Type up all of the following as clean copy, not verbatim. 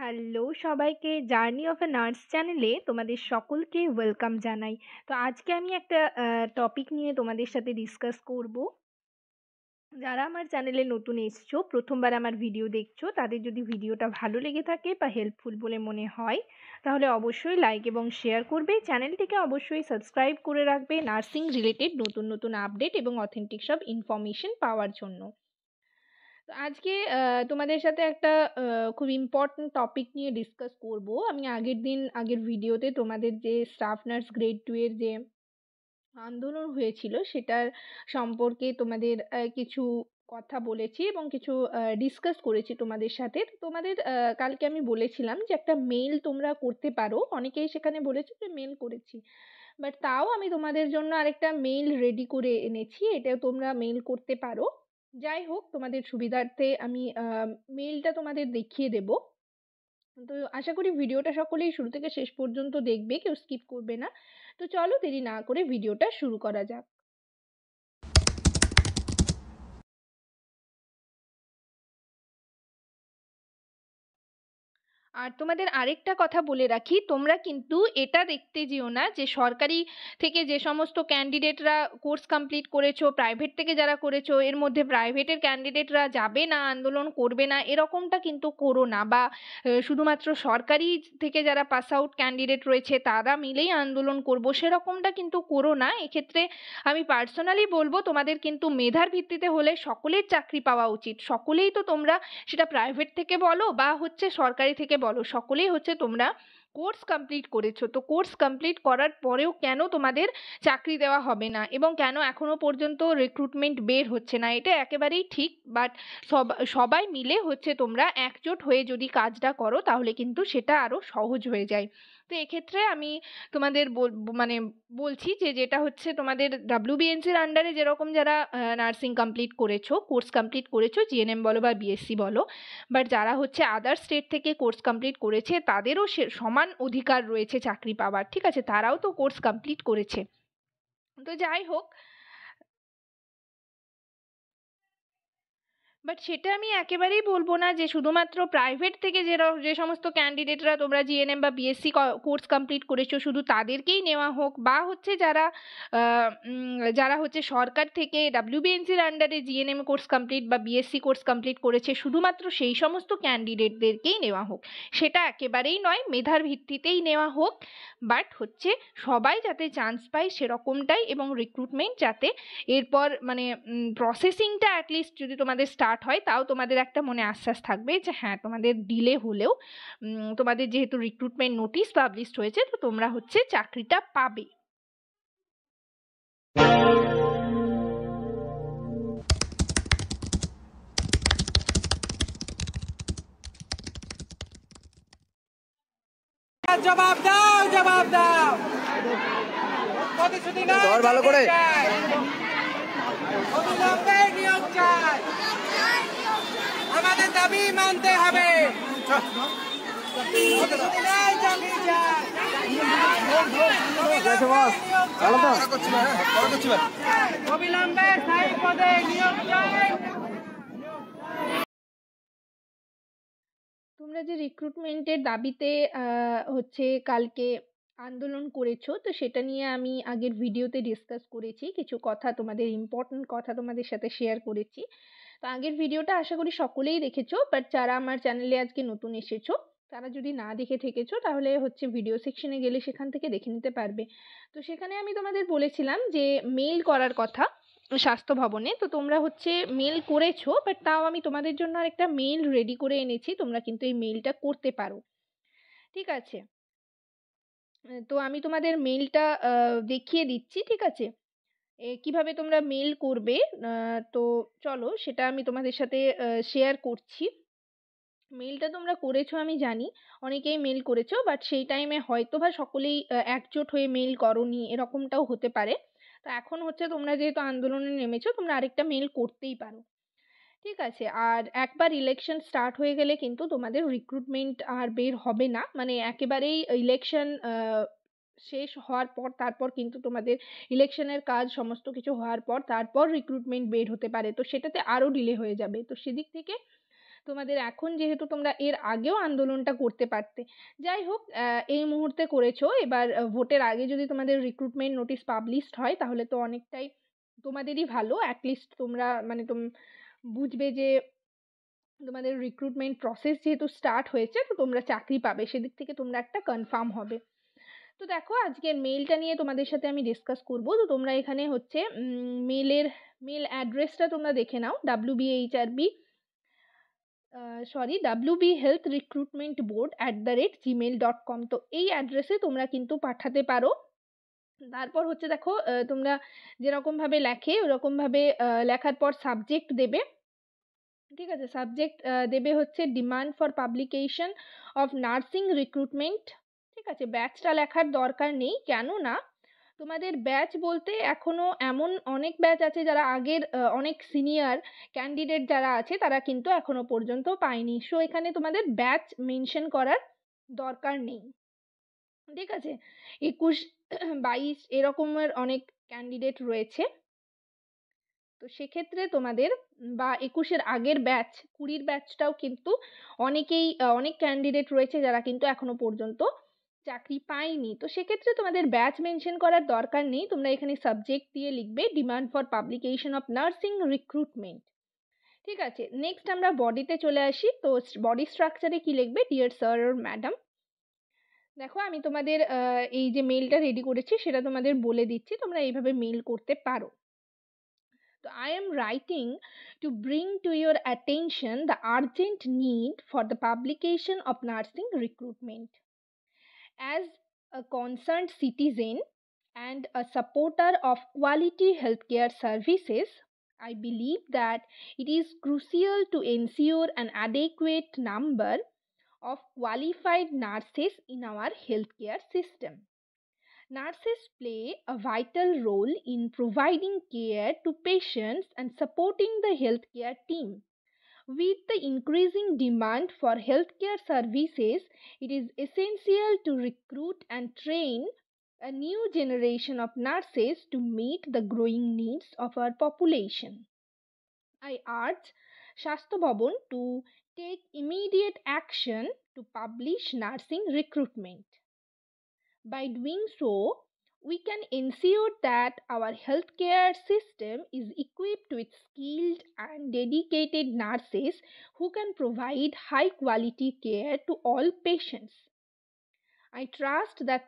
Hello সবাইকে journey of a nurse চ্যানেলে তোমাদের সকলকে ওয়েলকাম জানাই। তো আজকে আমি একটা টপিক নিয়ে তোমাদের সাথে ডিসকাস করব। যারা আমার চ্যানেলে নতুন এসছো, প্রথমবার আমার ভিডিও দেখছো, তাদের যদি ভিডিওটা ভালো লেগে থাকে বা হেল্পফুল বলে মনে হয়, তাহলে অবশ্যই লাইক এবং শেয়ার করবে। চ্যানেলটিকে অবশ্যই সাবস্ক্রাইব করে রাখবে নার্সিং রিলেটেড নতুন নতুন আপডেট এবং অথেন্টিক সব ইনফরমেশন পাওয়ার জন্য। তো আজকে তোমাদের সাথে একটা খুব ইম্পর্টেন্ট টপিক নিয়ে ডিসকাস করব। আমি আগের ভিডিওতে তোমাদের যে স্টাফ নার্স গ্রেড 2 এর যে আন্দোলন হয়েছিল সেটার সম্পর্কে তোমাদের কিছু কথা বলেছি এবং কিছু ডিসকাস করেছি তোমাদের সাথে। তো তোমাদের কালকে আমি বলেছিলাম যে একটা মেইল তোমরা করতে পারো। অনেকেই সেখানে বলেছে যে মেইল করেছি, বাট তাও আমি তোমাদের জন্য আরেকটা মেইল রেডি করে এনেছি, এটাও তোমরা মেইল করতে পারো। যাই হোক, তোমাদের সুবিধার্থে আমি মেইলটা তোমাদের দেখিয়ে দেব। তো আশা করি ভিডিওটা সকলেই শুরু থেকে শেষ পর্যন্ত দেখবে, কেউ স্কিপ করবে না। তো চলো দেরি না করে ভিডিওটা শুরু করা যাক। আর তোমাদের আরেকটা কথা বলে রাখি, তোমরা কিন্তু এটা দেখতে যেও না যে সরকারি থেকে যে সমস্ত ক্যান্ডিডেটরা কোর্স কমপ্লিট করেছো, প্রাইভেট থেকে যারা করেছো, এর মধ্যে প্রাইভেটের ক্যান্ডিডেটরা যাবে না, আন্দোলন করবে না, এরকমটা কিন্তু করো না। বা শুধুমাত্র সরকারি থেকে যারা পাস আউট ক্যান্ডিডেট রয়েছে তারা মিলেই আন্দোলন করবো, সেরকমটা কিন্তু করো না। এক্ষেত্রে আমি পার্সোনালি বলবো, তোমাদের কিন্তু মেধার ভিত্তিতে হলে সকলের চাকরি পাওয়া উচিত। সকলেই তো তোমরা, সেটা প্রাইভেট থেকে বলো বা হচ্ছে সরকারি থেকে বলো, সকলেই হচ্ছে তোমরা কোর্স কমপ্লিট করেছো। তো কোর্স কমপ্লিট করার পরেও কেন তোমাদের চাকরি দেওয়া হবে না এবং কেন এখনো পর্যন্ত রিক্রুটমেন্ট বের হচ্ছে না, এটা একেবারেই ঠিক। বাট সবাই মিলে হচ্ছে তোমরা একজোট হয়ে যদি কাজটা করো তাহলে কিন্তু সেটা আরো সহজ হয়ে যায়। তো এক্ষেত্রে আমি তোমাদের মানে বলছি যে যেটা হচ্ছে তোমাদের ডাব্লিউবিএনসির আন্ডারে যেরকম যারা নার্সিং কমপ্লিট করেছো, কোর্স কমপ্লিট করেছো, জিএনএম বলো বা বিএসসি বলো, বাট যারা হচ্ছে আদার স্টেট থেকে কোর্স কমপ্লিট করেছে তাদেরও সে সমান অধিকার রয়েছে চাকরি পাওয়ার। ঠিক আছে, তারাও তো কোর্স কমপ্লিট করেছে। তো যাই হোক, বাট সেটা আমি একেবারেই বলবো না যে শুধুমাত্র প্রাইভেট থেকে যে সমস্ত ক্যান্ডিডেটরা তোমরা জিএনএম বা বিএসসি কোর্স কমপ্লিট করেছো শুধু তাদেরকেই নেওয়া হোক, বা হচ্ছে যারা হচ্ছে সরকার থেকে ডাব্লিউবিএনসির আন্ডারে জিএনএম কোর্স কমপ্লিট বা বিএসসি কোর্স কমপ্লিট করেছে শুধুমাত্র সেই সমস্ত ক্যান্ডিডেটদেরকেই নেওয়া হোক, সেটা একেবারেই নয়। মেধার ভিত্তিতেই নেওয়া হোক, বাট হচ্ছে সবাই যাতে চান্স পায় সেরকমটাই, এবং রিক্রুটমেন্ট যাতে এরপর মানে প্রসেসিংটা অ্যাটলিস্ট যদি তোমাদের স্টার্ট হয় তাও তোমাদের একটা মনে আশ্বাস থাকবে যে হ্যাঁ, তোমাদের ডিলে হলেও তোমাদের যেহেতু রিক্রুটমেন্ট নোটিশ পাবলিশড হয়েছে তো তোমরা হচ্ছে চাকরিটা পাবে। জবাব দাও, জবাব দাও। প্রতিশ্রুতি না, ধর ভালো করে। অবিলম্বে নিয়োগ চাই। আমাদের দাবি মানতে হবে। প্রতিশ্রুতি নাই, চাকরি চাই। অবিলম্বে স্থায়ী পদে নিয়োগ চাই। তোমরা যে রিক্রুটমেন্টের দাবিতে হচ্ছে কালকে আন্দোলন করেছো, তো সেটা নিয়ে আমি আগের ভিডিওতে ডিসকাস করেছি, কিছু কথা তোমাদের ইম্পর্টেন্ট কথা তোমাদের সাথে শেয়ার করেছি। তো আগের ভিডিওটা আশা করি সকলেই দেখেছো, বাট যারা আমার চ্যানেলে আজকে নতুন এসেছো তারা যদি না দেখে থেকেছো তাহলে হচ্ছে ভিডিও সেকশনে গেলে সেখান থেকে দেখে নিতে পারবে। তো সেখানে আমি তোমাদের বলেছিলাম যে মেইল করার কথা স্বাস্থ্য ভবনে। তো তোমরা হচ্ছে মেল করেছো, বাট তাও আমি তোমাদের জন্য আরেকটা মেইল রেডি করে এনেছি, তোমরা কিন্তু এই মেইলটা করতে পারো। ঠিক আছে, তো আমি তোমাদের মেইলটা দেখিয়ে দিচ্ছি। ঠিক আছে, কিভাবে তোমরা মেইল করবে, তো চলো সেটা আমি তোমাদের সাথে শেয়ার করছি। মেইলটা তোমরা করেছো আমি জানি, অনেকেই মেইল করেছো, বাট সেই টাইমে হয়তো বা সকলেই একজোট হয়ে মেইল করোনি, এরকমটাও হতে পারে। তো এখন হচ্ছে তোমরা যেহেতু আন্দোলনে নেমেছো তোমরা আরেকটা মেইল করতেই পারো। ঠিক আছে, আর একবার ইলেকশন স্টার্ট হয়ে গেলে কিন্তু তোমাদের রিক্রুটমেন্ট আর বের হবে না, মানে একেবারেই ইলেকশন শেষ হওয়ার পর তারপর কিন্তু তোমাদের ইলেকশনের কাজ সমস্ত কিছু হওয়ার পর তারপর রিক্রুটমেন্ট বের হতে পারে, তো সেটাতে আরো ডিলে হয়ে যাবে। তো সেদিক থেকে তোমাদের এখন যেহেতু তোমরা এর আগেও আন্দোলনটা করতে পারতে, যাই হোক এই মুহূর্তে করেছো। এবার ভোটের আগে যদি তোমাদের রিক্রুটমেন্ট নোটিশ পাবলিশড হয় তাহলে তো অনেকটাই তোমাদেরই ভালো। অ্যাটলিস্ট তোমরা মানে বুঝবে যে তোমাদের রিক্রুটমেন্ট প্রসেস যেহেতু স্টার্ট হয়েছে, তো তোমরা চাকরি পাবে, সেদিক থেকে তোমরা একটা কনফার্ম হবে। তো দেখো আজকের মেলটা নিয়ে তোমাদের সাথে আমি ডিসকাস করব। তো তোমরা এখানে হচ্ছে মেল অ্যাড্রেসটা তোমরা দেখে নাও, wbhealthrecruitmentboard@gmail.com। তো এই অ্যাড্রেসে তোমরা কিন্তু পাঠাতে পারো। তারপর হচ্ছে দেখো তোমরা যেরকম ভাবে লেখে ওরকম ভাবে লেখার পর সাবজেক্ট দেবে। ঠিক আছে, সাবজেক্ট দেবে হচ্ছে demand for publication of nursing recruitment. ঠিক আছে, ব্যাচটা লেখার দরকার নেই, কেন না তোমাদের ব্যাচ বলতে এখনো এমন অনেক ব্যাচ আছে যারা আগের অনেক সিনিয়র ক্যান্ডিডেট যারা আছে তারা কিন্তু এখনো পর্যন্ত পায়নি। সো এখানে তোমাদের ব্যাচ মেনশন করার দরকার নেই। ঠিক আছে, 21, 22 এরকমের অনেক ক্যান্ডিডেট রয়েছে। তো সেক্ষেত্রে তোমাদের বা 21-এর আগের ব্যাচ, 20-র ব্যাচটাও কিন্তু অনেক ক্যান্ডিডেট রয়েছে যারা কিন্তু এখনো পর্যন্ত চাকরি পায়নি। তো সেক্ষেত্রে তোমাদের ব্যাচ মেনশন করার দরকার নেই, তোমরা এখানে সাবজেক্ট দিয়ে লিখবে demand for publication of nursing recruitment. ঠিক আছে, নেক্সট আমরা বডিতে চলে আসি। তো বডি স্ট্রাকচারে কি লিখবে, ডিয়ার স্যার আর ম্যাডাম। দেখো আমি তোমাদের এই যে মেলটা রেডি করেছি সেটা তোমাদের বলে দিচ্ছি, তোমরা এইভাবে মেল করতে পারো। So I am writing to bring to your attention the urgent need for the publication of nursing recruitment. As a concerned citizen and a supporter of quality healthcare services, I believe that it is crucial to ensure an adequate number of qualified nurses in our healthcare system. Nurses play a vital role in providing care to patients and supporting the healthcare team. With the increasing demand for healthcare services, it is essential to recruit and train a new generation of nurses to meet the growing needs of our population. I urge Shastha Bhavan to take immediate action to publish nursing recruitment. By doing so, we can ensure that our healthcare system is equipped with skilled and dedicated nurses who can provide high quality care to all patients. I trust that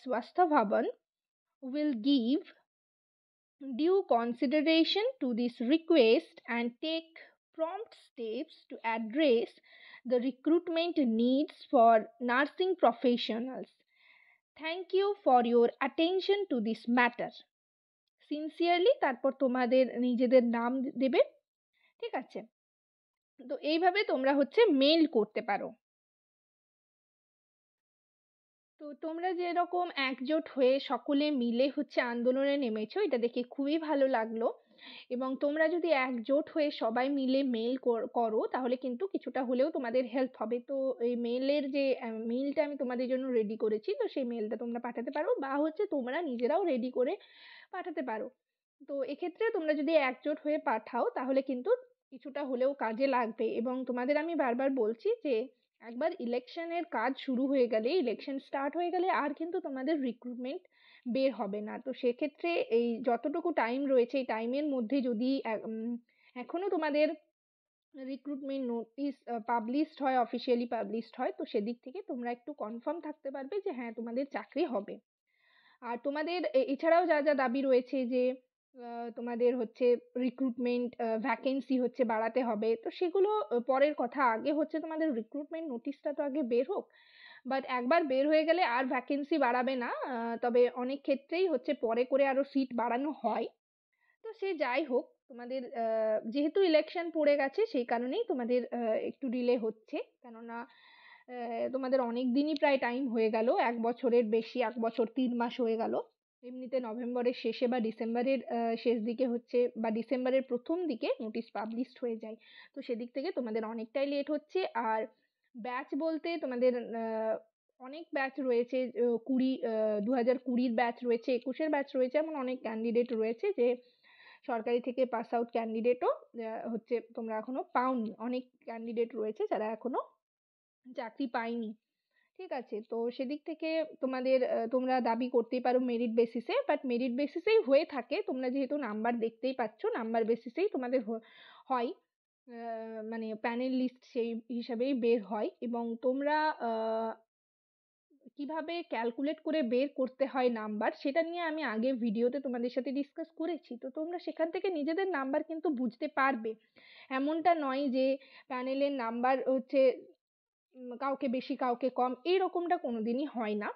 Swastha Bhavan will give due consideration to this request and take prompt steps to address the recruitment needs for nursing professionals. Thank you for your attention to this matter. Sincerely, তারপর তোমাদের নিজেদের নাম দেবে। ঠিক আছে, তো এইভাবে তোমরা হচ্ছে মেল করতে পারো। তো তোমরা যেরকম একজোট হয়ে সকলে মিলে হচ্ছে আন্দোলনে নেমেছো, এটা দেখে খুবই ভালো লাগলো। এবং তোমরা যদি একজোট হয়ে সবাই মিলে মেল করো তাহলে কিন্তু কিছুটা হলেও তোমাদের হেল্প হবে। তো এই মেলের যে মেলটা আমি তোমাদের জন্য রেডি করেছি, তো সেই মেলটা তোমরা পাঠাতে পারো বা হচ্ছে তোমরা নিজেরাও রেডি করে পাঠাতে পারো। তো এক্ষেত্রে তোমরা যদি একজোট হয়ে পাঠাও তাহলে কিন্তু কিছুটা হলেও কাজে লাগবে। এবং তোমাদের আমি বারবার বলছি যে একবার ইলেকশনের কাজ শুরু হয়ে গেলে, ইলেকশন স্টার্ট হয়ে গেলে আর কিন্তু তোমাদের রিক্রুটমেন্ট বের হবে না। তো সেক্ষেত্রে এই যতটুকু টাইম রয়েছে এই টাইমের মধ্যে যদি এখনো তোমাদের রিক্রুটমেন্ট নোটিশ পাবলিশড হয়, অফিসিয়ালি পাবলিশড হয়, তো সেদিক থেকে তোমরা একটু কনফার্ম থাকতে পারবে যে হ্যাঁ তোমাদের চাকরি হবে। আর তোমাদের এছাড়াও যা যা দাবি রয়েছে যে তোমাদের হচ্ছে রিক্রুটমেন্ট ভ্যাকেন্সি হচ্ছে বাড়াতে হবে, তো সেগুলো পরের কথা। আগে হচ্ছে তোমাদের রিক্রুটমেন্ট নোটিশটা তো আগে বের হোক। বাট একবার বের হয়ে গেলে আর ভ্যাকেন্সি বাড়াবে না, তবে অনেক ক্ষেত্রেই হচ্ছে পরে করে আরো সিট বাড়ানো হয়। তো সে যাই হোক, তোমাদের যেহেতু ইলেকশন পড়ে গেছে সেই কারণেই তোমাদের একটু ডিলে হচ্ছে। কেননা তোমাদের অনেক দিনই প্রায় টাইম হয়ে গেল, 1 বছরের বেশি, 1 বছর 3 মাস হয়ে গেল। এমনিতে নভেম্বরের শেষে বা ডিসেম্বরের শেষ দিকে হচ্ছে বা ডিসেম্বরের প্রথম দিকে নোটিশ পাবলিশড হয়ে যায়। তো সেদিক থেকে তোমাদের অনেকটাই লেট হচ্ছে। আর ব্যাচ বলতে তোমাদের অনেক ব্যাচ রয়েছে, 2020-র ব্যাচ রয়েছে, 21-এর ব্যাচ রয়েছে, এমন অনেক ক্যান্ডিডেট রয়েছে যে সরকারি থেকে পাস আউট ক্যান্ডিডেটও হচ্ছে তোমরা এখনো পাওনি, অনেক ক্যান্ডিডেট রয়েছে যারা এখনো চাকরি পায়নি। ঠিক আছে, তো সেদিক থেকে তোমাদের তোমরা দাবি করতেই পারো মেরিট বেসিসে, বাট মেরিট বেসিসেই হয়ে থাকে, তোমরা যেহেতু নাম্বার দেখতেই পাচ্ছ নাম্বার বেসিসেই তোমাদের হয়, মানে প্যানেল লিস্ট সেই হিসাবেই বের হয়। এবং তোমরা কিভাবে ক্যালকুলেট করে বের করতে হয় নাম্বার, সেটা নিয়ে আমি আগে ভিডিওতে তোমাদের সাথে ডিসকাস করেছি, তো তোমরা সেখান থেকে নিজেদের নাম্বার কিন্তু বুঝতে পারবে। এমনটা নয় যে প্যানেলের নাম্বার হচ্ছে কাউকে বেশি কাউকে কম, এইরকমটা কোনোদিনই হয় না।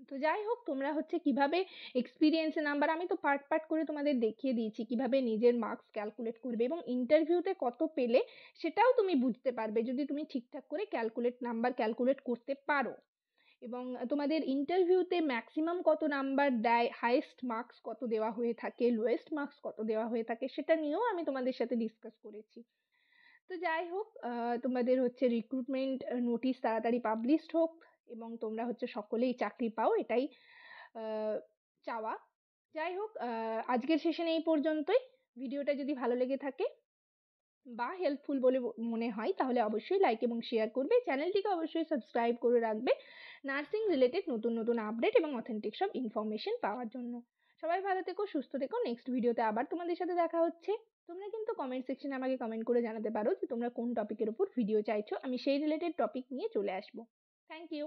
তো যাই হোক, তোমরা হচ্ছে কিভাবে এক্সপিরিয়েন্স নাম্বার, আমি তো পার্ট পার্ট করে তোমাদের দেখিয়ে দিয়েছি কিভাবে নিজের মার্কস ক্যালকুলেট করবে, এবং ইন্টারভিউতে কত পেলে সেটাও তুমি বুঝতে পারবে যদি তুমি ঠিকঠাক করে নাম্বার ক্যালকুলেট করতে পারো। এবং তোমাদের ইন্টারভিউতে ম্যাক্সিমাম কত নাম্বার দেয়, হাইয়েস্ট মার্কস কত দেওয়া হয়ে থাকে, লোয়েস্ট মার্কস কত দেওয়া হয়ে থাকে, সেটা নিয়েও আমি তোমাদের সাথে ডিসকাস করেছি। তো যাই হোক, তোমাদের হচ্ছে রিক্রুটমেন্ট নোটিশ তাড়াতাড়ি পাবলিশড হোক এবং তোমরা হচ্ছে সকলেই চাকরি পাও, এটাই চাওয়া। যাই হোক, আজকের সেশন এই পর্যন্তই। ভিডিওটা যদি ভালো লেগে থাকে বা হেল্পফুল বলে মনে হয় তাহলে অবশ্যই লাইক এবং শেয়ার করবে, চ্যানেলটিকে অবশ্যই সাবস্ক্রাইব করে রাখবে নার্সিং রিলেটেড নতুন নতুন আপডেট এবং অথেন্টিক সব ইনফরমেশন পাওয়ার জন্য। সবাই ভালো থেকো, সুস্থ থেকো, নেক্সট ভিডিওতে আবার তোমাদের সাথে দেখা হচ্ছে। তোমরা কিন্তু কমেন্ট সেকশনে আমাকে কমেন্ট করে জানাতে পারো যে তোমরা কোন টপিকের উপর ভিডিও চাইছো, আমি সেই রিলেটেড টপিক নিয়ে চলে আসবো। Thank you.